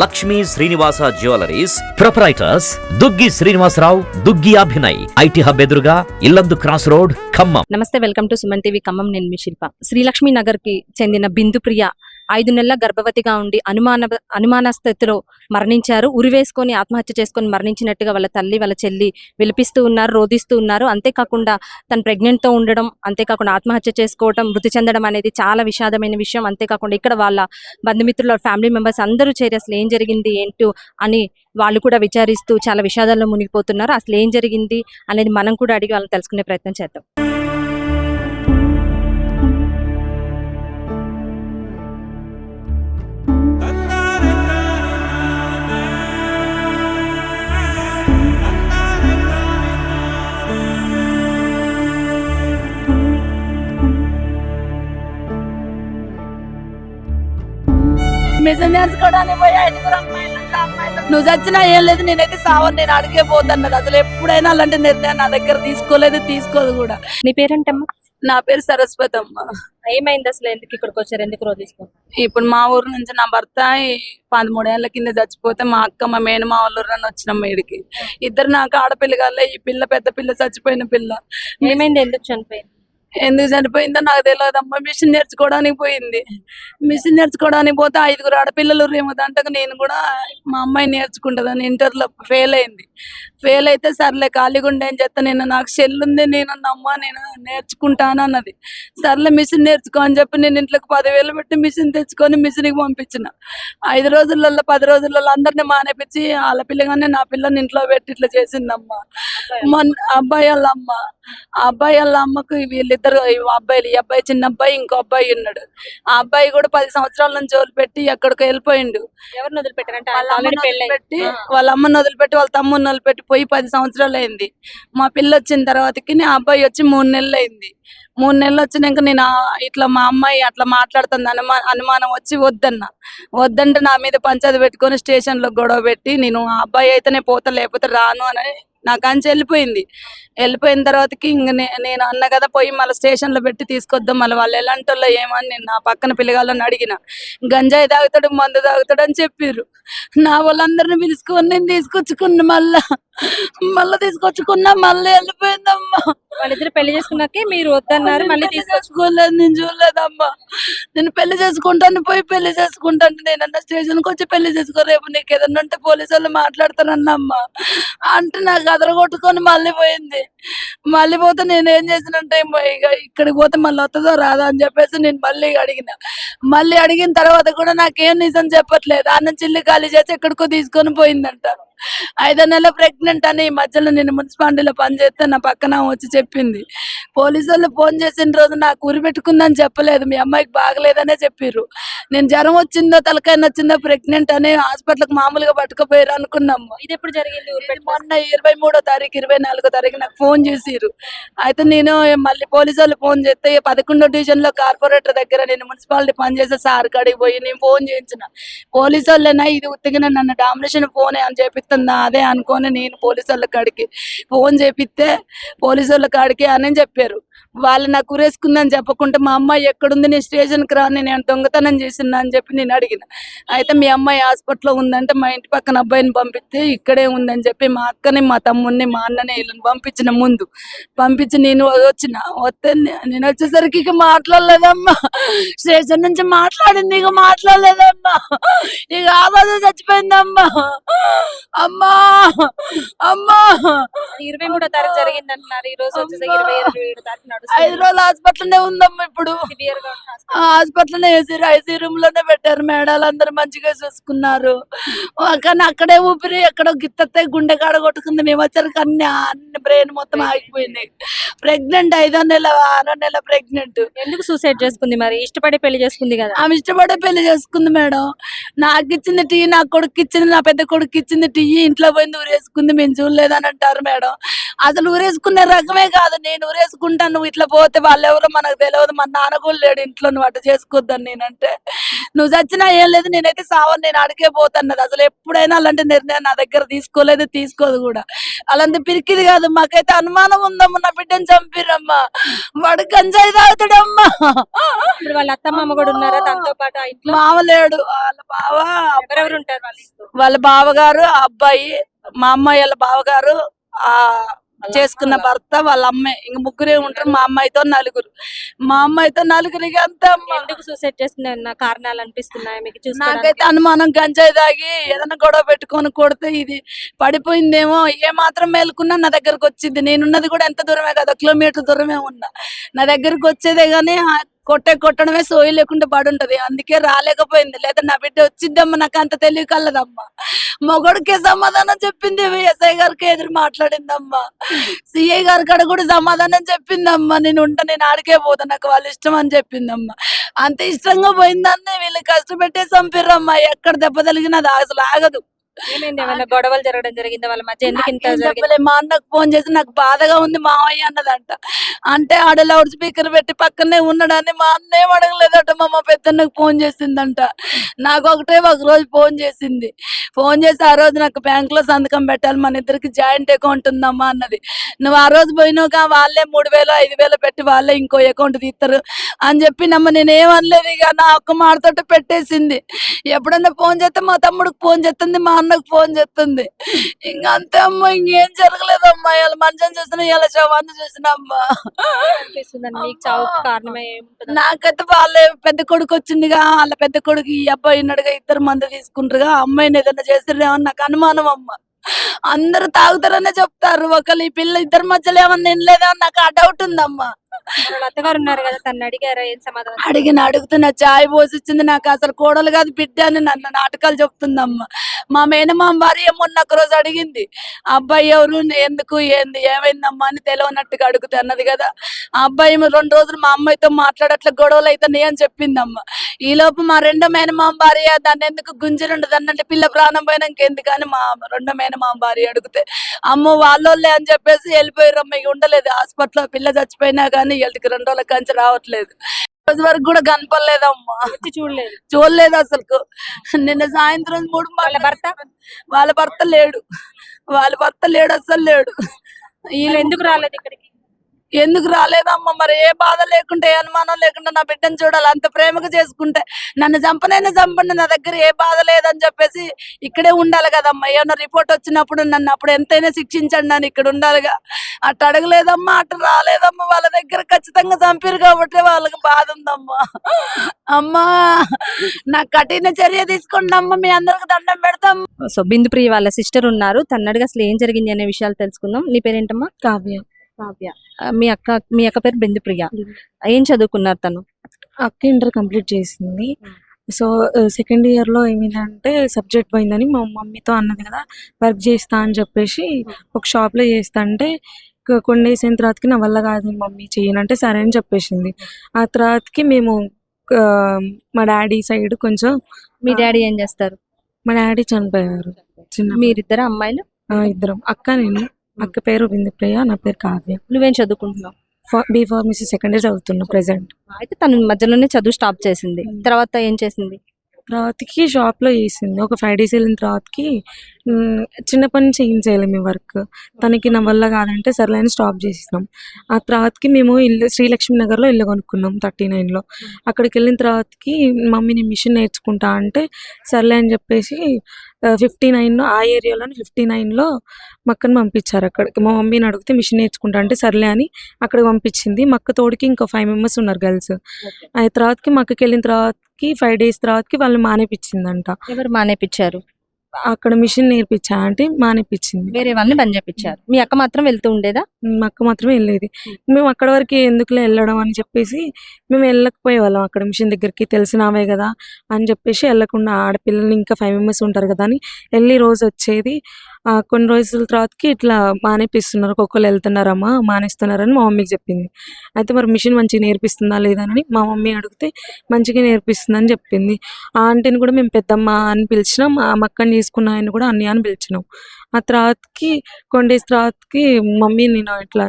Lakshmi Srinivasa jewelleries proprietors Duggi Srinivasa Rao, Duggi Abhinay, IT hub ఎదురుగా Yellandu cross road, Khammam. నమస్తే, welcome to Suman TV Khammam. నేను మీ శిల్ప. శ్రీలక్ష్మి నగర్ కి చెందిన బిందుప్రియ 5 నెలల గర్భవతిగా ఉండి అనుమాన స్థితిలో మరణించారు. ఉరివేసుకొని ఆత్మహత్య చేసుకొని మరణించినట్టుగా వాళ్ళ తల్లి, వాళ్ళ చెల్లి విలిపిస్తూ ఉన్నారు, రోధిస్తూ ఉన్నారు. అంతేకాకుండా తను ప్రెగ్నెంట్ తో ఉండడం, అంతేకాకుండా ఆత్మహత్య చేసుకోవడం, మృతి చెందడం అనేది చాలా విషాదమైన విషయం. అంతేకాకుండా ఇక్కడ వాళ్ళ బంధుమిత్రులు, ఫ్యామిలీ మెంబర్స్ అందరూ చేరి అసలు ఏం జరిగింది ఏంటో అని వాళ్ళు కూడా విచారిస్తూ చాలా విషాదాల్లో మునిగిపోతున్నారు. అసలు ఏం జరిగింది అనేది మనం కూడా అడిగి వాళ్ళని తెలుసుకునే ప్రయత్నం చేద్దాం. మిషన్ నేర్చుకోవడానికి పోయి 5 అమ్మాయిలు నువ్వు చచ్చినా ఏం లేదు, నేనైతే సావని, నేను అడిగే పోతాను. అసలు ఎప్పుడైనా అలాంటి నిర్ణయం నా దగ్గర తీసుకోదు కూడా. నీ పేరేంటమ్మా? నా పేరు సరస్వతి అమ్మ. ఏమైంది అసలు? ఎందుకు ఇక్కడికి వచ్చారు? ఎందుకు రోధిస్తున్నారు? ఇప్పుడు మా ఊరు నుంచి నా భర్త 13 ఏళ్ల కింద చచ్చిపోతే మా అక్క, మా మేనమా వాళ్ళ వచ్చినాం ఈడికి. ఇద్దరు నాకు ఆడపిల్ల కాలే. ఈ పిల్ల పెద్ద పిల్ల, చచ్చిపోయిన పిల్ల. ఏమైంది? ఎందుకు చనిపోయింది? ఎందుకు చనిపోయిందో నాకు తెలియదు అమ్మ. మిషన్ నేర్చుకోవడానికి పోయింది. మిషన్ నేర్చుకోవడానికి పోతే 5 ఆడపిల్లలు రేమో దాంట్లో నేను కూడా మా అమ్మాయి నేర్చుకుంటుందని ఇంటర్లో ఫెయిల్ అయింది. ఫెయిల్ అయితే సర్లే ఖాళీగా ఉండే అని చెప్తా. నాకు సెల్లుంది, నేను అమ్మ నేను నేర్చుకుంటాను అన్నది. సర్లే మిషన్ నేర్చుకో అని చెప్పి నేను ఇంట్లోకి 10,000 పెట్టి మిషన్ తెచ్చుకొని మిషన్కి పంపించిన. 5 రోజులలో 10 రోజులలో అందరిని మానేపించి వాళ్ళ పిల్లగానే నా పిల్లని ఇంట్లో పెట్టి ఇట్లా చేసిందమ్మ. అబ్బాయి వాళ్ళ అమ్మ, ఆ అబ్బాయి వాళ్ళ అమ్మకు వీళ్ళిద్దరు అబ్బాయిలు, ఈ అబ్బాయి చిన్న అబ్బాయి, ఇంకో అబ్బాయి ఉన్నాడు. ఆ అబ్బాయి కూడా 10 సంవత్సరాల నుంచి వదిలిపెట్టి ఎక్కడికి వెళ్ళిపోయిండు. ఎవరిని వదిలిపెట్టారంటే వాళ్ళ అమ్మని వదిలిపెట్టి వాళ్ళ తమ్ముని వదిలిపెట్టి పోయి 10 సంవత్సరాలు అయింది. మా పిల్ల వచ్చిన తర్వాతకి ఆ అబ్బాయి వచ్చి 3 నెలలు అయింది. 3 నెలలు వచ్చినాక నేను ఇట్లా మా అమ్మాయి అట్లా మాట్లాడుతుంది అనుమానం వచ్చి వద్దంటే నా మీద పంచాయతీ పెట్టుకొని స్టేషన్ లో గొడవ పెట్టి నేను ఆ అబ్బాయి అయితేనే పోతా లేకపోతే రాను అని నాకు అంచి వెళ్ళిపోయిన తర్వాతకి ఇంక నేను అన్న కదా పోయి మళ్ళీ స్టేషన్ లో పెట్టి తీసుకొద్దాం, మళ్ళీ వాళ్ళు ఎలాంటి వాళ్ళు ఏమని నేను నా పక్కన పిల్లగాళ్ళని అడిగిన. గంజాయి తాగుతాడు, మందు తాగుతాడు అని చెప్పారు. నా వాళ్ళందరిని పిలుచుకొని నేను తీసుకొచ్చుకున్నా. మళ్ళీ తీసుకొచ్చుకున్నా, మళ్ళీ వెళ్ళిపోయిందమ్మా. వాళ్ళిద్దరు పెళ్లి చేసుకున్నాకే మీరు వద్దన్నారు, మళ్ళీ తీసుకొచ్చుకోలేదు. నేను చూడలేదమ్మా. నేను పెళ్లి చేసుకుంటాను, పోయి పెళ్లి చేసుకుంటాను. నేనన్నా స్టేషన్కి వచ్చి పెళ్లి చేసుకో, రేపు నీకు ఏదన్నా ఉంటే పోలీసు వాళ్ళు మాట్లాడతానన్నమ్మా అంటే నాకు అదరగొట్టుకొని మళ్ళీ పోయింది. మళ్ళీ పోతే నేను ఏం చేసినంటే ఇక్కడికి పోతే మళ్ళీ వస్తుందో రాదా అని చెప్పేసి నేను మళ్ళీ అడిగిన తర్వాత కూడా నాకేం నిజం చెప్పట్లేదు. అన్న చిల్లి ఖాళీ చేసి ఎక్కడికో తీసుకొని పోయిందంట. 5వ నెల ప్రెగ్నెంట్ అని ఈ మధ్యలో నేను మున్సిపాలిటీలో పనిచేస్తే నా పక్కన వచ్చి చెప్పింది. పోలీసు వాళ్ళు ఫోన్ చేసిన రోజు నాకు ఉరి పెట్టుకుందని చెప్పలేదు, మీ అమ్మాయికి బాగలేదనే చెప్పారు. నేను జ్వరం వచ్చిందో తలకాయ వచ్చిందో ప్రెగ్నెంట్ అని హాస్పిటల్కి మామూలుగా పట్టుకుపోయారు అనుకున్నాము. ఇది ఎప్పుడు జరిగింది? మొన్న 23వ తారీఖు 24వ తారీఖు నాకు ఫోన్ చేసిరు. అయితే నేను మళ్ళీ పోలీసు వాళ్ళు ఫోన్ చేస్తే 11వ డివిజన్ లో కార్పొరేటర్ దగ్గర నేను మున్సిపాలిటీ పనిచేసే సార్ కాడికి పోయి నేను ఫోన్ చేయించిన. పోలీసు వాళ్ళైనా ఇది ఉత్తిగిన నన్ను డామినేషన్ ఫోన్ అని చెప్పిస్తుందా అదే అనుకొని నేను పోలీసు వాళ్ళ కాడికి ఫోన్ చేపిస్తే పోలీసు వాళ్ళ కాడికి అని చెప్పారు. వాళ్ళు నాకు ఉరేసుకుందని చెప్పకుండా మా అమ్మాయి ఎక్కడుంది, నేను స్టేషన్కి రాని, నేను దొంగతనం చేసిందా అని చెప్పి నేను అడిగిన. అయితే మీ అమ్మాయి హాస్పిటల్లో ఉందంటే మా ఇంటి పక్కన అబ్బాయిని పంపిస్తే ఇక్కడే ఉందని చెప్పి మా అక్కని, మా తమ్ముడిని, మా అన్నని వీళ్ళని పంపించి నేను వస్తే నేను వచ్చేసరికి ఇక మాట్లాడలేదమ్మా. స్టేషన్ నుంచి మాట్లాడింది, ఇక మాట్లాడలేదమ్మా. ఇక ఆవాజ చచ్చిపోయిందమ్మా. అమ్మా 23వ తారీఖు జరిగింది అంటున్నారు. ఈ రోజు వచ్చేసి 27వ తారీఖు 5 రోజులు హాస్పిటల్నే ఉందమ్మా. ఇప్పుడు హాస్పిటల్నే ఐసీ రూమ్ లోనే పెట్టారు. మేడాలు అందరు మంచిగా చూసుకున్నారు. కానీ అక్కడే ఊపిరి ఎక్కడో గిత్తతే గుండె కాడ కొట్టుకుంది. మేము వచ్చరికి అన్ని బ్రెయిన్ మొత్తం ఆగిపోయింది. ప్రెగ్నెంట్ 5వ నెల 6వ నెల ప్రెగ్నెంట్. ఎందుకు సూసైడ్ చేసుకుంది? మరి ఇష్టపడి పెళ్లి చేసుకుంది కదా. ఆమె ఇష్టపడే పెళ్లి చేసుకుంది మేడం. నాకు ఇచ్చింది టీ, నా కొడుకు ఇచ్చింది, నా పెద్ద కొడుకు ఇచ్చింది టీ, ఇంట్లో పోయింది ఊరేసుకుంది, మేము చూడలేదని అంటారు మేడం. అసలు ఊరేసుకునే రకమే కాదు. నేను ఊరేసుకుంటాను, నువ్వు ఇట్లా పోతే వాళ్ళు ఎవరో మనకు తెలియదు, మన నాన్న కూడా లేడు ఇంట్లో, నువ్వు అట్లా చేసుకోవద్దని నేనంటే నువ్వు చచ్చినా ఏం లేదు, నేనైతే సావని, నేను అడిగే పోతాన్నది. అసలు ఎప్పుడైనా అలాంటి నిర్ణయం నా దగ్గర తీసుకోదు కూడా. అలాంటి పిరికిది కాదు. మాకైతే అనుమానం ఉందమ్మా, నా బిడ్డను చంపిరమ్మా, వాడు గంజాయి తాగుతాడమ్మా. ఇప్పుడు వాళ్ళ అత్తమ్మ కూడా ఉన్నారా దాంతో పాటు ఆ ఇంట్లో? మామ లేడు, వాళ్ళ బావ, ఎవరెవరు ఉంటారు వాళ్ళ ఇంట్లో? వాళ్ళ బావగారు, ఆ అబ్బాయి, మా అమ్మాయి వాళ్ళ బావగారు, ఆ చేసుకున్న భర్త, వాళ్ళ అమ్మాయి, ఇంక ముగ్గురే ఉంటారు. మా అమ్మాయితో నలుగురికి అంతే అమ్మా. ఎందుకు సూసైడ్ చేస్తున్న కారణాలు అనిపిస్తున్నాయి మీకు చూసుకోవడానికి? నాకైతే అనుమానం గంజాయి తాగి ఏదైనా గొడవ పెట్టుకొని కొడితే ఇది పడిపోయిందేమో, ఏ మాత్రం మేలుకున్నా నా దగ్గరకు వచ్చింది. నేనున్నది కూడా ఎంత దూరమే కదా, కిలోమీటర్ దూరమే ఉన్నా, నా దగ్గరకు వచ్చేదే గానీ కొట్టడమే సోయి లేకుండా పడుంటది. అందుకే రాలేకపోయింది, లేదా నా బిడ్డ వచ్చిద్దమ్మా. నాకు అంత తెలివి కలదమ్మా. మొగడికే సమాధానం చెప్పింది, ఎస్ఐ గారికి ఎదురు మాట్లాడిందమ్మా, సిఐ గారి కాడ కూడా సమాధానం చెప్పిందమ్మా. నేను ఆడికే పోతా, నాకు వాళ్ళ ఇష్టం అని చెప్పిందమ్మా. అంత ఇష్టంగా పోయిందాన్ని వీళ్ళు కష్టపెట్టే చంపిర్రమ్మా. ఎక్కడ దెబ్బ తగిలినా అది అసలు ఆగదు. ఏమైంది? ఏమైనా గొడవలు జరగడం జరిగిందా వాళ్ళ మధ్య? ఎందుకు ఇంత నాకేం జరిగింది? చెప్పలే, మా అన్నకు ఫోన్ చేసి నాకు బాధగా ఉంది మావయ్య అన్నదంట. అంటే ఆడ లౌడ్ స్పీకర్ పెట్టి పక్కనే ఉన్నాడని మా అన్న ఏం అడగలేదట, మా పెద్దన్నకు ఫోన్ చేసిందంట. నాకు ఒక రోజు ఫోన్ చేసింది. ఫోన్ చేసి ఆ రోజు నాకు బ్యాంక్ లో సంతకం పెట్టాలి, మన ఇద్దరికి జాయింట్ అకౌంట్ ఉందమ్మా అన్నది. నువ్వు ఆ రోజు పోయినావుగా, వాళ్ళే 3,000 5,000 పెట్టి వాళ్ళే ఇంకో అకౌంట్ తీస్తారు అని చెప్పి నేనేమనలేదు. ఇక నా ఒక్క మాటతో పెట్టేసింది. ఎప్పుడన్నా ఫోన్ చేస్తే మా తమ్ముడికి ఫోన్ చేస్తుంది, మా అన్నకు ఫోన్ చేస్తుంది. ఇంక అంతే అమ్మా, ఇంకేం జరగలేదమ్మా. ఇలా మంచం చూసినా, ఇలా శవాన్ని చూసినా అమ్మా. అనిపిస్తుందండి మీకు చావుకు కారణమే ఏముంటుంది? నాకైతే వాళ్ళే పెద్ద కొడుకు వచ్చిందిగా, వాళ్ళ పెద్ద కొడుకు ఈ అబ్బాయి ఉన్నాడుగా, 2 మంది తీసుకుంటారుగా, అమ్మాయిని ఏదైనా చేస్తారేమో నాకు అనుమానం అమ్మా. అందరు తాగుతారనే చెప్తారు, ఒకళ్ళు ఈ పిల్ల ఇద్దరి మధ్యలో ఏమన్నా వినలేదా అని నాకు ఆ డౌట్ ఉందమ్మా. వాళ్ళ అత్తగారు ఉన్నారు కదా, తను అడిగారా? ఏం సమాధానం? అడుగుతున్నా, చాయ్ పోసిచ్చింది. నాకు అసలు కోడలు కాదు బిడ్డ అని నన్ను నాటకాలు చెప్తుందమ్మా. మా మేనమామ భార్య మొన్న ఒక రోజు అడిగింది, అబ్బాయి ఎవరు, ఎందుకు, ఏంది, ఏమైందమ్మా అని తెలియనట్టుగా అడుగుతా అన్నది కదా. ఆ అబ్బాయి 2 రోజులు మా అమ్మాయితో మాట్లాడట్లే, గొడవలు అయితేనే అని చెప్పిందమ్మా. ఈ లోపు మా రెండో మేనమామ భార్య దాన్ని ఎందుకు గుంజరుండదు అన్నంటే పిల్ల ప్రాణం పోయినాక ఎందుకని మా రెండో మేనమామ భార్య అడిగితే, అమ్మో వాళ్ళోళ్ళే అని చెప్పేసి వెళ్ళిపోయారమ్మ. ఇక ఉండలేదు హాస్పిటల్లో, పిల్ల చచ్చిపోయినా కానీ వీళ్ళకి 2 రోజుల కంచి రావట్లేదు. రోజు వరకు కూడా కనపడలేదమ్మా, చూడలేదు అసలు. నిన్న సాయంత్రం 3 వాళ్ళ భర్త లేడు, అసలు లేడు. వీళ్ళు ఎందుకు రాలేదు ఇక్కడికి? ఎందుకు రాలేదమ్మా మరి, ఏ బాధ లేకుండా, ఏ అనుమానం లేకుండా నా బిడ్డను చూడాలి. అంత ప్రేమగా చేసుకుంటే నన్ను చంపండి, నా దగ్గర ఏ బాధ లేదని చెప్పేసి ఇక్కడే ఉండాలి కదమ్మా. ఏమన్నా రిపోర్ట్ వచ్చినప్పుడు నన్ను అప్పుడు ఎంతైనా శిక్షించండి, నన్ను ఇక్కడ ఉండాలిగా. అటు అడగలేదమ్మా, అటు రాలేదమ్మా. వాళ్ళ దగ్గర ఖచ్చితంగా చంపారు కాబట్టి వాళ్ళకి బాధ ఉందమ్మా. అమ్మా, నాకు కఠిన చర్య తీసుకోండి అమ్మ, మీ అందరికి దండం పెడతాం. సో బిందుప్రియ వాళ్ళ సిస్టర్ ఉన్నారు, తన్నడిగా అసలు ఏం జరిగింది అనే విషయాలు తెలుసుకుందాం. నీ పేరేంటమ్మా? కావ్య. మీ అక్క పేరు బిందుప్రియ. ఏం చదువుకున్నారు తను? అక్క ఇంటర్ కంప్లీట్ చేసింది. సో సెకండ్ ఇయర్ లో ఏమైందంటే సబ్జెక్ట్ పోయిందని మా మమ్మీతో అన్నది కదా, వర్క్ చేస్తా అని చెప్పేసి ఒక షాప్ లో చేస్తా అంటే కొన్ని డేస్ అయిన తర్వాతకి నా వల్ల కాదు మమ్మీ చేయనంటే సరే అని చెప్పేసింది. ఆ తర్వాతకి మేము మా డాడీ సైడ్ కొంచెం, మీ డాడీ ఏం చేస్తారు? మా డాడీ చనిపోయారు చిన్న. మీరిద్దరు అమ్మాయిలు? ఇద్దరం, అక్క నేను. అక్క పేరు బిందుప్రియ, నా పేరు కావ్య. నువ్వేం చదువుకుంటున్నావు? B.Pharmacy సెకండ్ ఇయర్ చదువుతున్నా ప్రెసెంట్. అయితే తను మధ్యలోనే చదువు స్టాప్ చేసింది, తర్వాత ఏం చేసింది? తర్వాతకి షాప్లో చేసింది. ఒక 5 days వెళ్ళిన తర్వాతకి చిన్నప్పటి నుంచి ఏం చేయలేము మీ వర్క్, తనకి నా వల్ల కాదంటే సర్లే అని స్టాప్ చేసినాం. ఆ తర్వాతకి మేము శ్రీలక్ష్మి నగర్లో ఇల్లు కొనుక్కున్నాం 39లో. అక్కడికి వెళ్ళిన తర్వాతకి మమ్మీ నేను మిషన్ నేర్చుకుంటా అంటే సర్లే అని చెప్పేసి 59లో ఆ ఏరియాలోని 59లో మా అక్కని పంపించారు అక్కడికి. మా మమ్మీని అడిగితే మిషన్ నేర్చుకుంటా అంటే సర్లే అని అక్కడికి పంపించింది. మా అక్క తోడికి ఇంకా 5 members ఉన్నారు గర్ల్స్. ఆ తర్వాతకి మా అక్కకి వెళ్ళిన తర్వాతకి 5 days తర్వాతకి వాళ్ళు మానేపించిందంట. ఎవరు మానేపించారు? అక్కడ మిషన్ నేర్పించా అంటే మానేపించింది. వేరే వాళ్ళని పని చేపించారు. మీ అక్క మాత్రం వెళ్తూ ఉండేదా? మా అక్క మాత్రమే వెళ్ళేది. మేము అక్కడ వరకు ఎందుకులే వెళ్ళడం అని చెప్పేసి మేము వెళ్ళకపోయేవాళ్ళం అక్కడ మిషన్ దగ్గరికి, తెలిసినవే కదా అని చెప్పేసి వెళ్ళకుండా, ఆడపిల్లలు ఇంకా 5 members ఉంటారు కదా అని వెళ్ళి రోజు వచ్చేది. కొన్ని రోజుల తర్వాతకి ఇట్లా మానేపిస్తున్నారు, ఒక్కొక్కరు వెళ్తున్నారమ్మా మానేస్తున్నారని మా మమ్మీకి చెప్పింది. అయితే మరి మిషన్ మంచిగా నేర్పిస్తుందా లేదని మా మమ్మీ అడిగితే మంచిగా నేర్పిస్తుందని చెప్పింది. ఆ ఆంటీని కూడా మేము పెద్దమ్మ అని పిలిచినాం, ఆ మక్కని తీసుకున్న ఆయన కూడా అన్నయ్య అని పిలిచినాం. ఆ తర్వాతకి కొన్ని డేస్ తర్వాతకి మమ్మీ నేను ఇట్లా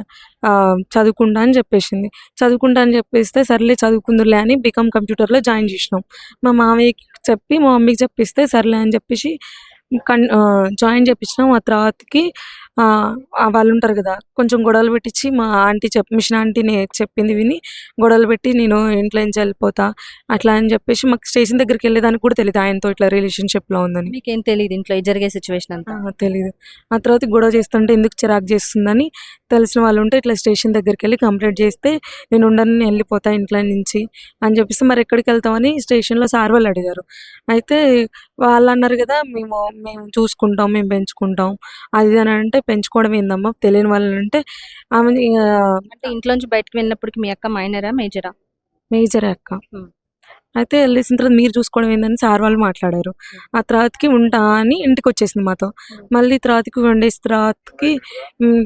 చదువుకుంటా అని చెప్పేసింది. చదువుకుంటా అని చెప్పేస్తే సర్లే చదువుకుందులే అని బీకామ్ కంప్యూటర్లో జాయిన్ చేసినాం. మా మామయ్యకి చెప్పి మా మమ్మీకి చెప్పిస్తే సర్లే అని చెప్పేసి జాయిన్ చేపించినాం. ఆ తర్వాతకి వాళ్ళు ఉంటారు కదా, కొంచెం గొడవలు పెట్టించి మా ఆంటీ మిషన్ ఆంటీని చెప్పింది విని గొడవలు పెట్టి నేను ఇంట్లో నుంచి వెళ్ళిపోతా అట్లా అని చెప్పేసి మాకు స్టేషన్ దగ్గరికి వెళ్ళేదానికి కూడా తెలియదు ఆయనతో ఇట్లా రిలేషన్షిప్లో ఉందని. మీకేం తెలియదు ఇంట్లో ఈ జరిగే సిచ్యువేషన్ అంతా? తెలీదు. ఆ తర్వాత గొడవ చేస్తుంటే ఎందుకు చిరాకు చేస్తుందని తెలిసిన వాళ్ళు ఉంటే ఇట్లా స్టేషన్ దగ్గరికి వెళ్ళి కంప్లైంట్ చేస్తే నేను ఉండను, నేను వెళ్ళిపోతా ఇంట్లో నుంచి అని చెప్పేసి మరి ఎక్కడికి వెళ్తామని స్టేషన్లో సార్ వాళ్ళు అడిగారు. అయితే వాళ్ళు అన్నారు కదా, మేము చూసుకుంటాం, మేము పెంచుకుంటాం అది ఇది అని అంటే, పెంచుకోవడం ఏందమ్మా తెలియని వాళ్ళని అంటే ఆమె అంటే ఇంట్లోంచి బయటకు వెళ్ళినప్పటికి మీ అక్క మైనరా మేజరా? మేజర్ అక్క. అయితే వెళ్ళేసిన తర్వాత మీరు చూసుకోవడం ఏందని సార్ వాళ్ళు మాట్లాడారు. ఆ తర్వాతకి ఉంటా అని ఇంటికి వచ్చేసింది మాతో. మళ్ళీ తర్వాతకి 1 days తర్వాతకి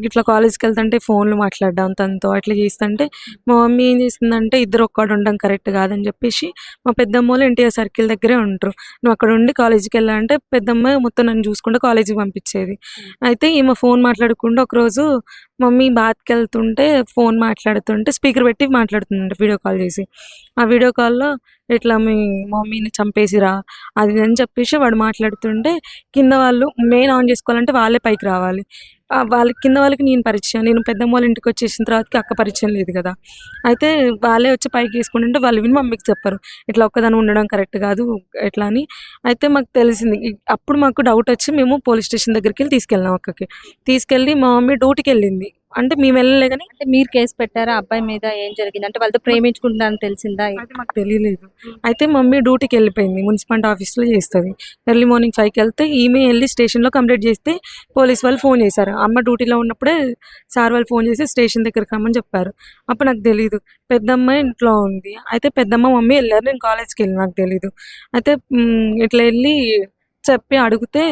ఇట్లా కాలేజ్కి వెళ్తుంటే ఫోన్లు మాట్లాడడం తనతో అట్లా చేస్తుంటే మా మమ్మీ ఏం చేసిందంటే ఇద్దరు ఒక్కడ ఉండడం కరెక్ట్ కాదని చెప్పేసి మా పెద్దమ్మ వాళ్ళు ఎన్టీఆర్ సర్కిల్ దగ్గరే ఉంటారు, నువ్వు అక్కడ ఉండి కాలేజీకి వెళ్ళాలంటే పెద్దమ్మ మొత్తం నన్ను చూసుకుంటే కాలేజీకి పంపించేది. అయితే ఈమె ఫోన్ మాట్లాడకుండా ఒకరోజు మమ్మీ బాత్కి వెళ్తుంటే ఫోన్ మాట్లాడుతుంటే స్పీకర్ పెట్టి మాట్లాడుతుందంట వీడియో కాల్ చేసి. ఆ వీడియో కాల్లో ఇట్లా మీ మమ్మీని చంపేసిరా అది ఇది అని చెప్పేసి వాడు మాట్లాడుతుంటే కింద వాళ్ళు మెయిన్ ఆన్ చేసుకోవాలంటే వాళ్ళే పైకి రావాలి. వాళ్ళకి కింద వాళ్ళకి నేను పరిచయం, నేను పెద్దమ్మ వాళ్ళ ఇంటికి వచ్చేసిన తర్వాతకి అక్క పరిచయం లేదు కదా. అయితే వాళ్ళే వచ్చి పైకి వేసుకుంటుంటే వాళ్ళు విని మమ్మీకి చెప్పారు ఇట్లా ఒక్కదాని ఉండడం కరెక్ట్ కాదు ఎట్లా అని. అయితే మాకు తెలిసింది. అప్పుడు మాకు డౌట్ వచ్చి మేము పోలీస్ స్టేషన్ దగ్గరికి వెళ్ళి తీసుకెళ్ళాం. అక్కకి తీసుకెళ్ళి మా మమ్మీ డ్యూటీకి వెళ్ళింది. అంటే మేము వెళ్ళలే కానీ అంటే మీరు కేసు పెట్టారా అబ్బాయి మీద? ఏం జరిగింది అంటే వాళ్ళతో ప్రేమించుకుంటున్నారని తెలిసిందా? అది మాకు తెలియలేదు. అయితే మమ్మీ డ్యూటీకి వెళ్ళిపోయింది, మున్సిపాలిటీ ఆఫీస్లో చేస్తుంది. ఎర్లీ మార్నింగ్ 5కి వెళ్తే ఈమె వెళ్ళి స్టేషన్లో కంప్లైంట్ చేస్తే పోలీస్ వాళ్ళు ఫోన్ చేశారు. అమ్మ డ్యూటీలో ఉన్నప్పుడే సార్ వాళ్ళు ఫోన్ చేసి స్టేషన్ దగ్గరికి రమ్మని చెప్పారు. అప్పుడు నాకు తెలియదు, పెద్దమ్మ ఇంట్లో ఉంది. అయితే పెద్దమ్మ మమ్మీ వెళ్ళారు, నేను కాలేజ్కి వెళ్ళి నాకు తెలీదు. అయితే ఇట్లా వెళ్ళి చెప్పి అడిగితే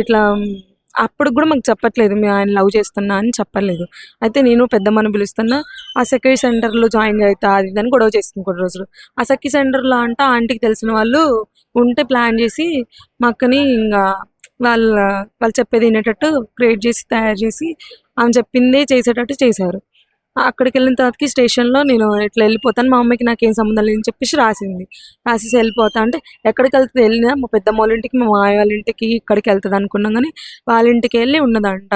ఇట్లా అప్పుడు కూడా మాకు చెప్పట్లేదు మేము ఆయన లవ్ చేస్తున్నా అని చెప్పలేదు. అయితే నేను పెద్దమ్మని పిలుస్తున్నా, ఆ సెక్యూరిటీ సెంటర్లో జాయిన్ అవుతా అది ఇది అని గొడవ చేస్తుంది కొన్ని రోజులు. ఆ సెక్యూరిటీ సెంటర్లో అంట ఆంటీకి తెలిసిన వాళ్ళు ఉంటే ప్లాన్ చేసి మా అక్కని ఇంకా వాళ్ళు చెప్పేది వినేటట్టు క్రియేట్ చేసి తయారు చేసి ఆమె చెప్పిందే చేసేటట్టు చేశారు. అక్కడికి వెళ్ళిన తర్వాతకి స్టేషన్లో నేను ఇట్లా వెళ్ళిపోతాను, మా అమ్మకి నాకేం సంబంధం లేదని చెప్పేసి రాసింది. రాసేసి వెళ్ళిపోతా అంటే ఎక్కడికి వెళ్తుంది వెళ్ళినా మా పెద్దమ్మ వాళ్ళ ఇంటికి మా మామయ్య వాళ్ళ ఇంటికి ఇక్కడికి వెళ్తుంది అనుకున్నాం కానీ వాళ్ళ ఇంటికి వెళ్ళి ఉన్నదంట.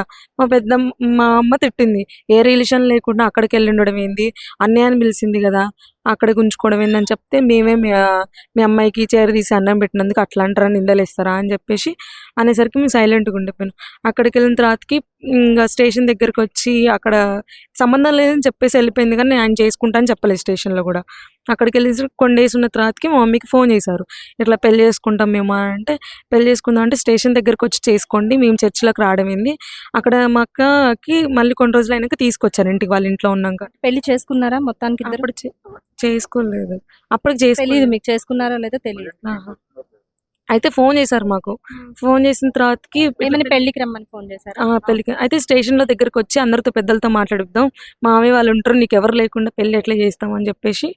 మా అమ్మ తిట్టింది, ఏ రిలేషన్ లేకుండా అక్కడికి వెళ్ళి ఉండడం ఏంది, అన్నయ్యని పిలిచింది కదా అక్కడికి ఉంచుకోవడం ఏందని చెప్తే మేమే మీ అమ్మాయికి చీర తీసి అన్నం పెట్టినందుకు అట్లా అంటారా నిందలేస్తారా అని చెప్పేసి అనేసరికి మేము సైలెంట్గా ఉండిపోయాను. అక్కడికి వెళ్ళిన తర్వాతకి ఇంకా స్టేషన్ దగ్గరికి వచ్చి అక్కడ సంబంధం లేదని చెప్పేసి వెళ్ళిపోయింది కానీ నేను ఆయన చేసుకుంటా అని చెప్పలేదు స్టేషన్లో కూడా. అక్కడికి వెళ్ళేసి కొన్ని డేస్ ఉన్న తర్వాతకి మా మమ్మీకి ఫోన్ చేశారు, ఇట్లా పెళ్లి చేసుకుంటాం మేము అంటే. పెళ్లి చేసుకుందాం అంటే స్టేషన్ దగ్గరికి వచ్చి చేసుకోండి, మేము చర్చిలోకి రావడం ఏంది. అక్కడ మా అక్కకి మళ్ళీ కొన్ని రోజులు అయినాక తీసుకొచ్చారు ఇంటికి, వాళ్ళ ఇంట్లో ఉన్నాక. పెళ్లి చేసుకున్నారా మొత్తానికి ఇద్దరు? అప్పుడు చేసుకోలేదు, అప్పటికి తెలియదు చేసుకోలేదు. మీకు చేసుకున్నారా లేదో తెలియదు. ఆహా. అయితే ఫోన్ చేశారు మాకు, ఫోన్ చేసిన తర్వాతకి ఏమని పెళ్లికి రమ్మని ఫోన్ చేశారా? పెళ్ళికి అయితే స్టేషన్లో దగ్గరకు వచ్చి అందరితో పెద్దలతో మాట్లాడుద్దాం, మామయ్య వాళ్ళు ఉంటారు, నీకు ఎవరు లేకుండా పెళ్ళి ఎట్లా చేస్తాం అని చెప్పేసి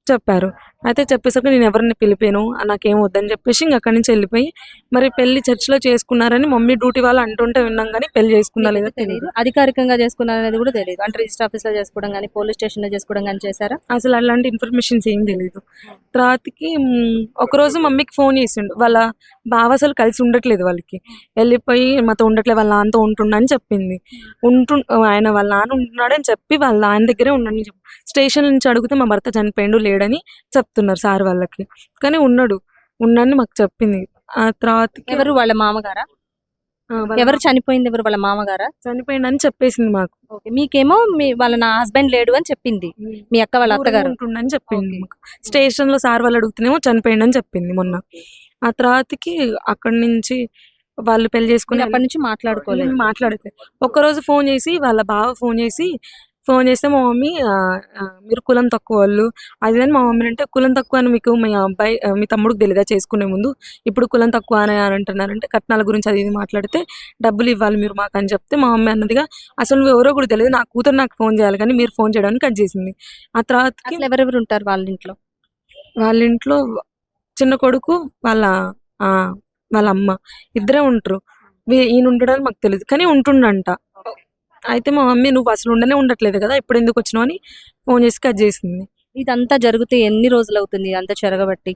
చెప్పారు. అయితే చెప్పేసరికి నేను ఎవరిని పిలిపాను నాకేం వద్దని చెప్పేసి ఇంక అక్కడి నుంచి వెళ్ళిపోయి మరి పెళ్లి చర్చిలో చేసుకున్నారని మమ్మీ డ్యూటీ వాళ్ళు అంటుంటే విన్నాం కానీ పెళ్లి చేసుకుందా లేదా తెలియదు. అధికారికంగా చేసుకున్నారనేది కూడా తెలియదు. అంటే రిజిస్టర్ ఆఫీస్ లో చేసుకోవడం కానీ పోలీస్ స్టేషన్ లో చేసుకోవడం కానీ చేశారా? అసలు అలాంటి ఇన్ఫర్మేషన్స్ ఏం తెలియదు. తర్వాతకి ఒకరోజు మమ్మీకి ఫోన్ చేసిండు, వాళ్ళ బావ అసలు కలిసి ఉండట్లేదు, వాళ్ళకి వెళ్ళిపోయి మాతో ఉండట్లేదు, వాళ్ళ నాన్నతో ఉంటుండని చెప్పింది. ఆయన వాళ్ళ నాన్న ఉంటున్నాడని చెప్పి వాళ్ళ నాన్న దగ్గరే ఉండని చెప్పి స్టేషన్ నుంచి అడిగితే మా భర్త చనిపోయిండు లేడని చెప్తున్నారు సార్ వాళ్ళకి, కానీ ఉన్నాడని మాకు చెప్పింది. ఆ తర్వాతకి ఎవరు వాళ్ళ మామగారా? ఎవరు చనిపోయింది? ఎవరు వాళ్ళ మామగారా? చనిపోయిండని చెప్పేసింది మాకు. ఓకే, మీకేమో వాళ్ళ నా హస్బెండ్ లేడు అని చెప్పింది మీ అక్క వాళ్ళ అత్తగారు. ఉంటుండని చెప్పింది మాకు. స్టేషన్ లో సార్ వాళ్ళు అడుగుతున్నామో చనిపోయిండని చెప్పింది మొన్న. ఆ తర్వాతకి అక్కడి నుంచి వాళ్ళు పెళ్లి చేసుకుని అప్పటి నుంచి మాట్లాడుకోలేదు. మాట్లాడితే ఒక్కరోజు ఫోన్ చేసి వాళ్ళ బావ ఫోన్ చేస్తే మా మమ్మీ మీరు కులం తక్కువ వాళ్ళు అది అని మా మమ్మీ అంటే, కులం తక్కువ అని మీకు మీ తమ్ముడికి తెలియదా చేసుకునే ముందు, ఇప్పుడు కులం తక్కువ అని అంటున్నారంటే కట్నాల గురించి అది ఇది మాట్లాడితే డబ్బులు ఇవ్వాలి మీరు మాకు అని చెప్తే మా మమ్మీ అన్నదిగా అసలు నువ్వు ఎవరో కూడా తెలియదు, నా కూతురు నాకు ఫోన్ చేయాలి కానీ మీరు ఫోన్ చేయడానికి కట్ చేసింది. ఆ తర్వాతకి ఎవరెవరు ఉంటారు వాళ్ళ ఇంట్లో? చిన్న కొడుకు వాళ్ళ అమ్మ ఇద్దరే ఉంటారు. ఈయన ఉండడానికి మాకు తెలియదు కానీ ఉంటుండంట. అయితే మా మమ్మీ నువ్వు అసలు ఉండట్లేదు కదా ఇప్పుడు ఎందుకు వచ్చినావు అని ఫోన్ చేసి కట్ చేసింది. ఇదంతా జరిగితే ఎన్ని రోజులు అవుతుంది ఇదంతా చెరగబట్టి?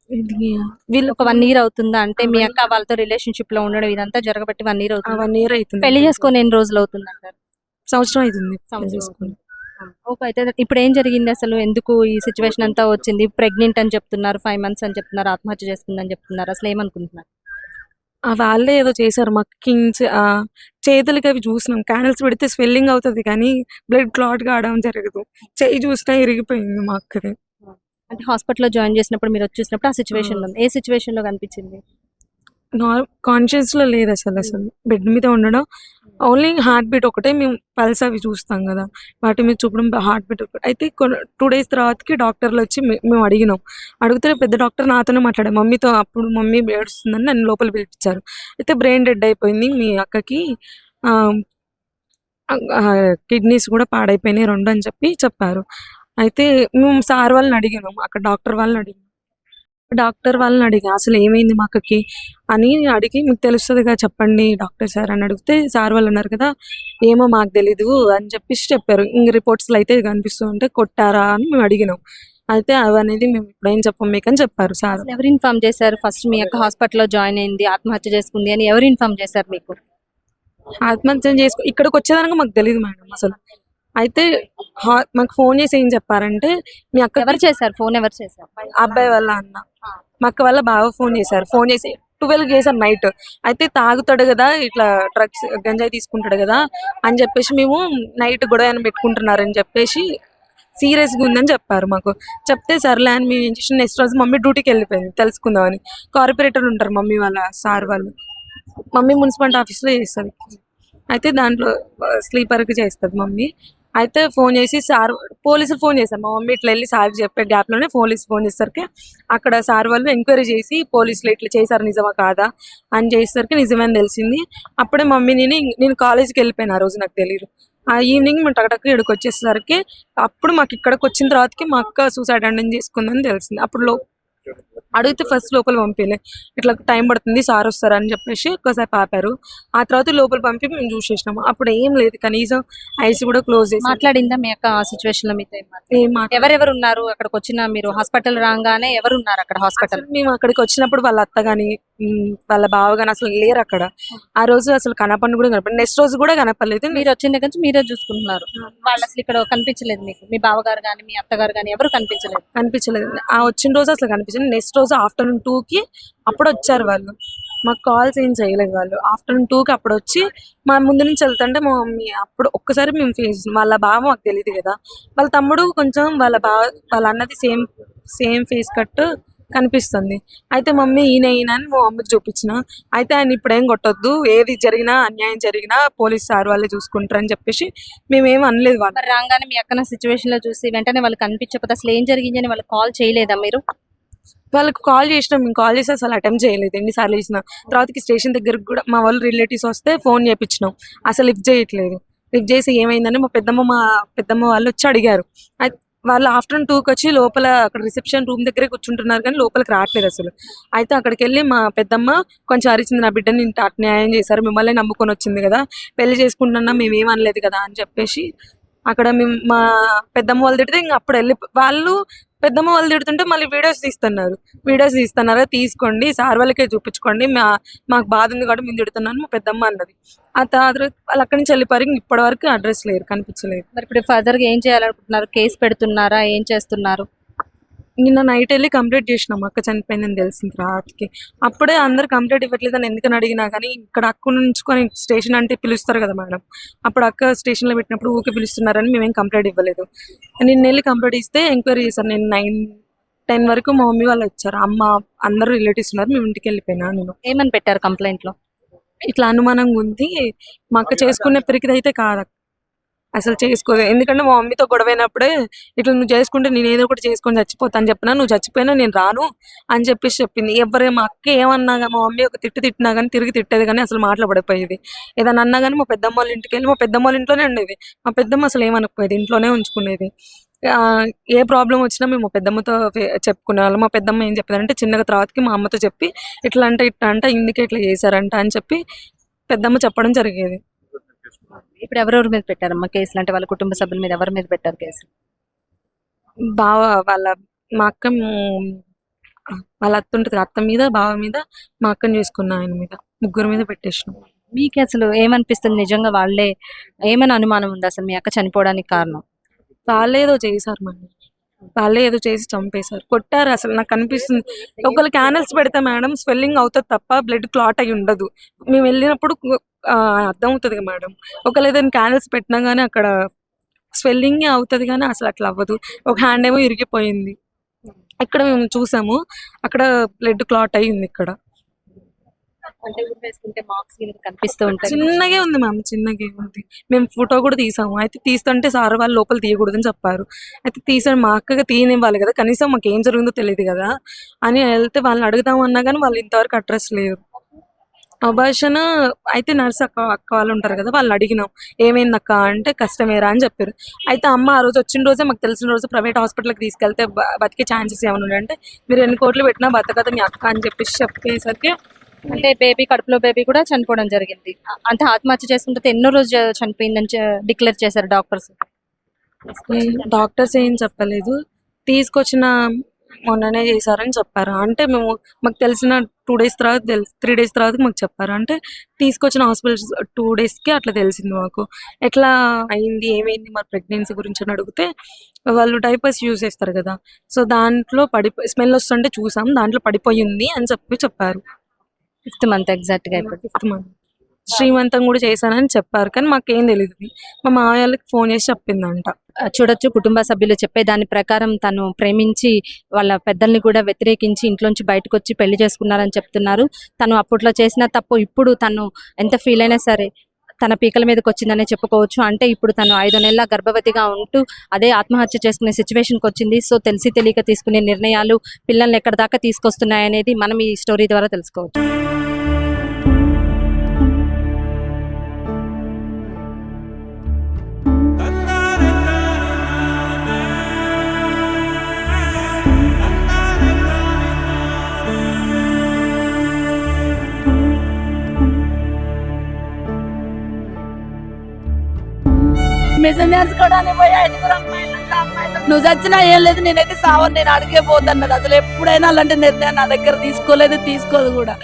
ఇది వీళ్ళు ఒక 1 year అవుతుందా? అంటే మీ అక్క వాళ్ళతో రిలేషన్షిప్ లో ఉండడం ఇదంతా జరగబట్టి 1 year అవుతుంది. 1 year అవుతుంది. పెళ్లి చేసుకొని ఎన్ని రోజులు అవుతుంది అంటారు? సంవత్సరం అవుతుంది పెళ్లి సంవత్సరం చేసుకొని. ఓకే. అయితే ఇప్పుడు ఏం జరిగింది అసలు? ఎందుకు ఈ సిచ్యువేషన్ అంతా వచ్చింది? ప్రెగ్నెంట్ అని చెప్తున్నారు, 5 months అని చెప్తున్నారు, ఆత్మహత్య చేసుకుందని చెప్తున్నారు. అసలు ఏమనుకుంటున్నారు? వాళ్ళే ఏదో చేశారు మాకు కింగ్స్ చేతులకి అవి చూసినాం. క్యానల్స్ పెడితే స్వెల్లింగ్ అవుతుంది కానీ బ్లడ్ క్లాట్ కావడం జరగదు. చెయ్యి చూసినా ఇరిగిపోయింది మా అక్కది. అంటే హాస్పిటల్లో జాయిన్ చేసినప్పుడు మీరు వచ్చి చూసినప్పుడు ఆ సిచ్యువేషన్ లో ఏ సిచ్యువేషన్ లో కనిపించింది? కాన్షియస్ లో లేదు అసలు బెడ్ మీద ఉండడం. ఓన్లీ హార్ట్ బీట్ ఒకటే మేము పల్స్ అవి చూస్తాం కదా, వాటి మీద చూపడం హార్ట్ బీట్ ఒకటి. అయితే 2 days తర్వాతకి డాక్టర్లు వచ్చి మేము అడిగినాం. అడిగితే పెద్ద డాక్టర్ నాతోనే మాట్లాడారు మమ్మీతో. అప్పుడు మమ్మీ ఏడుస్తుందని నన్ను లోపల పిలిపించారు. అయితే బ్రెయిన్ డెడ్ అయిపోయింది మీ అక్కకి, కిడ్నీస్ కూడా పాడైపోయినాయి 2 అని చెప్పారు. అయితే మేము సార్ వాళ్ళని అడిగినాం, అక్కడ డాక్టర్ వాళ్ళని అడిగా అసలు ఏమైంది మా అక్కకి అని అడిగి, మీకు తెలుస్తుందిగా చెప్పండి డాక్టర్ సార్ అని అడిగితే సార్ వాళ్ళు అన్నారు కదా, ఏమో మాకు తెలీదు అని చెప్పారు. ఇంక రిపోర్ట్స్లో అయితే కనిపిస్తుంటే కొట్టారా అని మేము అడిగినాం. అయితే అవనేది మేము ఇప్పుడేం చెప్పం మీకు అని చెప్పారు సార్. అసలు ఎవరు ఇన్ఫార్మ్ చేశారు? ఫస్ట్ మీ అక్క హాస్పిటల్లో జాయిన్ అయింది, ఆత్మహత్య చేసుకుంది అని ఎవరు ఇన్ఫార్మ్ చేశారు మీకు? ఆత్మహత్య ఇక్కడికి వచ్చేదానికి మాకు తెలియదు మేడం అసలు. అయితే మాకు ఫోన్ చేసి ఏం చెప్పారంటే, మీ అక్క ఎవరు చేశారు ఫోన్? ఎవరు చేశారు? అబ్బాయి వాళ్ళ అన్న, మా అక్క వాళ్ళ బాగా ఫోన్ చేశారు. ఫోన్ చేసి 12 చేశారు నైట్. అయితే తాగుతాడు కదా, ఇట్లా డ్రగ్స్ గంజాయి తీసుకుంటాడు కదా అని చెప్పేసి మేము నైట్ గొడవ అని పెట్టుకుంటున్నారని చెప్పేసి సీరియస్గా ఉందని చెప్పారు మాకు. చెప్తే సర్లే అని మేము ఇంజక్షన్ నెక్స్ట్ రోజు మమ్మీ డ్యూటీకి వెళ్ళిపోయింది తెలుసుకుందామని. కార్పొరేటర్ ఉంటారు మమ్మీ వాళ్ళ సార్ వాళ్ళు, మమ్మీ మున్సిపాలిటీ ఆఫీస్లో చేస్తుంది. అయితే దాంట్లో స్లీపర్కి చేస్తుంది మమ్మీ. అయితే ఫోన్ చేసి పోలీసులు ఫోన్ చేశారు. మా మమ్మీ ఇట్లా వెళ్ళి సార్కి చెప్పే గ్యాప్లోనే పోలీసు ఫోన్ చేసేసరికి అక్కడ సార్ వాళ్ళు ఎంక్వైరీ చేసి పోలీసులు ఇట్లా చేశారు నిజమా కాదా అని చేసేసరికి నిజమని తెలిసింది. అప్పుడే మమ్మీ నేను కాలేజీకి వెళ్ళిపోయాను. ఆ రోజు నాకు తెలియదు. ఆ ఈవినింగ్ మేము టకటక ఇక్కడికి వచ్చేసరికి అప్పుడు మాకు ఇక్కడికి వచ్చిన తర్వాతకి మా అక్క సూసైడ్ అటెండ్ చేసుకుందని తెలిసింది. అప్పుడు అడిగితే ఫస్ట్ లోపల పంపిలే, ఇట్లా టైం పడుతుంది సార్ వస్తారని చెప్పేసి ఒక్కసారి ఆపారు. ఆ తర్వాత లోపల పంపి మేము చూసేసినాము. అప్పుడు ఏం లేదు, కనీసం ఐసీ కూడా క్లోజ్ చేసి మాట్లాడిందా మీ అక్క ఆ సిచ్యువేషన్ లో మీతో? ఎవరెవరు ఉన్నారు అక్కడికి వచ్చిన మీరు? హాస్పిటల్ రాగానే ఎవరు ఉన్నారు అక్కడ హాస్పిటల్? మేము అక్కడికి వచ్చినప్పుడు వాళ్ళ అత్త గాని వాళ్ళ బావ గాని అసలు లేరు అక్కడ. ఆ రోజు అసలు కనపడిన కూడా కనపడి, నెక్స్ట్ రోజు కూడా కనపడలేదు. మీరు వచ్చిన దగ్గర నుంచి మీరే చూసుకుంటున్నారు. వాళ్ళు అసలు ఇక్కడ కనిపించలేదు మీకు? మీ బావగారు కానీ మీ అత్తగారు కానీ ఎవరు కనిపించలేదు? ఆ వచ్చిన రోజు అసలు కనిపించలేదు. నెక్స్ట్ రోజు ఆఫ్టర్నూన్ 2కి అప్పుడు వచ్చారు వాళ్ళు. మాకు కాల్స్ ఏం చేయలేదు వాళ్ళు. ఆఫ్టర్నూన్ 2కి అప్పుడు వచ్చి మా ముందు నుంచి వెళ్తుంటే మా మమ్మీ అప్పుడు ఒక్కసారి మేము ఫేస్, వాళ్ళ బావ మాకు తెలియదు కదా, వాళ్ళ తమ్ముడు కొంచెం వాళ్ళ అన్నది సేమ్ ఫేస్ కట్ కనిపిస్తుంది. అయితే మమ్మీ ఈయన అని మా మమ్మీకి చూపించిన. అయితే ఆయన ఇప్పుడు ఏం కొట్టొద్దు, ఏది జరిగినా అన్యాయం జరిగినా పోలీస్ సార్ వాళ్ళే చూసుకుంటారు అని చెప్పేసి మేమేం అనలేదు. వాళ్ళు రాగానే మీ అక్క సిచ్యువేషన్ లో చూసి వెంటనే వాళ్ళు కనిపించకపోతే అసలు ఏం జరిగింది అని వాళ్ళు కాల్ చేయలేదా మీరు? వాళ్ళకి కాల్ చేసినాం. మేము కాల్ చేసి అసలు అటెంప్ట్ చేయలేదు ఎన్నిసార్లు చేసినా. తర్వాతకి స్టేషన్ దగ్గరకు కూడా మా వాళ్ళు రిలేటివ్స్ వస్తే ఫోన్ చేయించినాం, అసలు లిఫ్ట్ చేయట్లేదు. లిఫ్ట్ చేసి ఏమైందని మా పెద్దమ్మ వాళ్ళు వచ్చి అడిగారు. వాళ్ళు ఆఫ్టర్నూన్ 2కి వచ్చి లోపల అక్కడ రిసెప్షన్ రూమ్ దగ్గరే కూర్చుంటున్నారు కానీ లోపలికి రావట్లేదు అసలు. అయితే అక్కడికి వెళ్ళి మా పెద్దమ్మ కొంచెం అరిచింది, నా బిడ్డని ఇంత న్యాయం చేశారు, మిమ్మల్ని నమ్ముకొని వచ్చింది కదా, పెళ్లి చేసుకుంటున్నా మేమేం అనలేదు కదా అని చెప్పేసి అక్కడ మేము మా పెద్దమ్మ వాళ్ళు తిడితే ఇంక అప్పుడు వాళ్ళు పెద్దమ్మ వాళ్ళు తిడుతుంటే మళ్ళీ వీడియోస్ తీస్తున్నారు, తీసుకోండి సార్ వాళ్ళకే చూపించుకోండి, మాకు బాధ ఉంది కాబట్టి మేము తిడుతున్నాను మా పెద్దమ్మ అన్నది. ఆ తర్వాత వాళ్ళు అక్కడి నుంచి వెళ్ళిపోయారు. ఇప్పటి వరకు అడ్రస్ లేరు, కనిపించలేదు. మరి ఇప్పుడు ఫర్దర్ గా ఏం చేయాలనుకుంటున్నారు? కేసు పెడుతున్నారా? ఏం చేస్తున్నారు? నిన్న నైట్ వెళ్ళి కంప్లీట్ చేసినాం అక్క చనిపోయిందని తెలిసిన తర్వాతకి. అప్పుడే అందరు కంప్లీట్ ఇవ్వట్లేదని ఎందుకని అడిగినా కానీ ఇక్కడ అక్క నుంచుకొని స్టేషన్ అంటే పిలుస్తారు కదా మేడం, అప్పుడు అక్క స్టేషన్లో పెట్టినప్పుడు ఊకే పిలుస్తున్నారని మేమేం కంప్లీట్ ఇవ్వలేదు. నిన్న వెళ్ళి కంప్లీట్ ఇస్తే ఎంక్వైరీ చేశారు. నేను 9-10 వరకు మా మమ్మీ వాళ్ళు వచ్చారు, అమ్మ అందరూ రిలేటివ్స్ ఉన్నారు, మేము ఇంటికి వెళ్ళిపోయినా. నేను ఏమని పెట్టారు కంప్లైంట్ లో? ఇట్లా అనుమానంగా ఉంది, మా అక్క చేసుకునే పెరిగిదైతే కాదు అసలు చేసుకోదు. ఎందుకంటే మా మమ్మీతో గొడవైనప్పుడే ఇట్లా నువ్వు చేసుకుంటే నేను ఏదో ఒకటి చేసుకొని చచ్చిపోతా అని చెప్పినా, నువ్వు చచ్చిపోయినా నేను రాను అని చెప్పేసి చెప్పింది. మా అక్క ఏమన్నా మా మమ్మీ ఒక తిట్టినా కానీ తిరిగి తిట్టేది కానీ అసలు మాట్లాడకపోయేది. ఏదైనా అన్నా కానీ మా పెద్దమ్మ వాళ్ళ ఇంటికి వెళ్ళి మా పెద్దమ్మ వాళ్ళ ఇంట్లోనే ఉండేది. మా పెద్దమ్మ అసలు ఏమనకపోయేది, ఇంట్లోనే ఉంచుకునేది. ఏ ప్రాబ్లం వచ్చినా మేము మా పెద్దమ్మతో చెప్పుకునే వాళ్ళం. మా పెద్దమ్మ ఏం చెప్పేదంటే చిన్నగా తర్వాతకి మా అమ్మతో చెప్పి ఇట్లా అంటే ఇందుకే ఇట్లా చేశారంట అని చెప్పి పెద్దమ్మ చెప్పడం జరిగేది. ఇప్పుడు ఎవరెవరి మీద పెట్టారమ్మా కేసులు? అంటే వాళ్ళ కుటుంబ సభ్యుల మీద ఎవరి మీద పెట్టారు కేసు? బావ వాళ్ళ మా అక్క వాళ్ళ అత్త ఉంటుంది, అత్త మీద బావ మీద మా అక్కని చేసుకున్నా, ఆయన మీద ముగ్గురు మీద పెట్టేసినాం. మీకు అసలు ఏమనిపిస్తుంది, నిజంగా వాళ్ళే ఏమైనా అనుమానం ఉందా అసలు మీ అక్క చనిపోవడానికి కారణం? వాళ్ళే ఏదో చేశారు మరి, వాళ్ళే ఏదో చేసి చంపేశారు, కొట్టారు. అసలు నాకు అనిపిస్తుంది ఒకళ్ళు క్యానల్స్ పెడితే మేడం స్వెల్లింగ్ అవుతుంది తప్ప బ్లడ్ క్లాట్ అయి ఉండదు. మేము వెళ్ళినప్పుడు అర్థం అవుతుంది మేడం. ఒకళ్ళు ఏదైనా క్యానల్స్ పెట్టినా కానీ అక్కడ స్వెల్లింగ్ అవుతుంది కానీ అసలు అట్లా అవ్వదు. ఒక హ్యాండ్ ఏమో ఇరిగిపోయింది, ఇక్కడ మేము చూసాము, అక్కడ బ్లడ్ క్లాట్ అయ్యింది. ఇక్కడ అంటే వేసుకుంటే మార్క్స్ కనిపిస్తూ ఉంటాయి. చిన్నగే ఉంది మ్యామ్, చిన్నగే ఉంది. మేము ఫోటో కూడా తీసాము. అయితే తీస్తుంటే సార్ వాళ్ళు లోపల తీయకూడదని చెప్పారు. అయితే తీసాను, మా అక్కగా తీయనివ్వాలి కదా, కనీసం మాకు ఏం జరిగిందో తెలియదు కదా అని వెళ్తే వాళ్ళని అడుగుదామన్నా కానీ వాళ్ళు ఇంతవరకు అడ్రస్ లేరు. అబార్షన్ అయితే నర్స్ అక్క వాళ్ళు ఉంటారు కదా, వాళ్ళని అడిగినాం ఏమైంది అక్క అంటే కష్టమేరా అని చెప్పారు. అయితే అమ్మ ఆ రోజు వచ్చిన రోజే మాకు తెలిసిన రోజు ప్రైవేట్ హాస్పిటల్కి తీసుకెళ్తే బతికే ఛాన్సెస్ ఏమైనా ఉన్నాయంటే మీరు ఎన్ని కోట్లు పెట్టినా బతకదు మీ అక్క అని చెప్పేసరికి అంటే బేబీ కడుపులో బేబీ కూడా చనిపోవడం జరిగింది. అంటే ఆత్మహత్య చేసుకుంటే ఎన్నో రోజు చనిపోయిందని డిక్లేర్ చేశారు డాక్టర్స్. డాక్టర్స్ ఏం చెప్పలేదు, తీసుకొచ్చిన మొన్ననే చేశారని చెప్పారు. అంటే మాకు తెలిసిన 2 days తర్వాత 3 days తర్వాత మాకు చెప్పారు. అంటే తీసుకొచ్చిన హాస్పిటల్ 2 daysకి అట్లా తెలిసింది మాకు. ఎట్లా అయింది ఏమైంది మరి ప్రెగ్నెన్సీ గురించి అని అడిగితే వాళ్ళు డైపర్స్ యూజ్ చేస్తారు కదా, సో దాంట్లో స్మెల్ వస్తుంటే చూసాం, దాంట్లో పడిపోయింది అని చెప్పారు. 5th month ఎగ్జాక్ట్ గా. ఇప్పుడు 5th month శ్రీమంతం కూడా చేశానని చెప్పారు, కానీ మాకేం తెలియదు. మా మామయ్యకి ఫోన్ చేసి చెప్పిందంట. చూడొచ్చు, కుటుంబ సభ్యులు చెప్పే దాని ప్రకారం తను ప్రేమించి వాళ్ళ పెద్దల్ని కూడా వ్యతిరేకించి ఇంట్లోంచి బయటకు వచ్చి పెళ్లి చేసుకున్నారని చెప్తున్నారు. తను అప్పట్లో చేసిన తప్పు ఇప్పుడు తను ఎంత ఫీల్ అయినా సరే తన పీకల మీదకి వచ్చిందనే చెప్పుకోవచ్చు. అంటే ఇప్పుడు తను 5 నెలల గర్భవతిగా ఉంటూ అదే ఆత్మహత్య చేసుకునే సిచ్యువేషన్కి వచ్చింది. సో తెలిసి తెలియక తీసుకునే నిర్ణయాలు పిల్లల్ని ఎక్కడి దాకా తీసుకొస్తున్నాయనేది మనం ఈ స్టోరీ ద్వారా తెలుసుకోవచ్చు. మిషన్ నేర్చుకోవడానికి పోయి 5 అమ్మాయిలు నువ్వు చచ్చినా ఏం లేదు, నేనైతే సావని నేను అడిగే పోతున్నది. అసలు ఎప్పుడైనా అలాంటి నిర్ణయం నా దగ్గర తీసుకోలేదు, తీసుకోదు కూడా.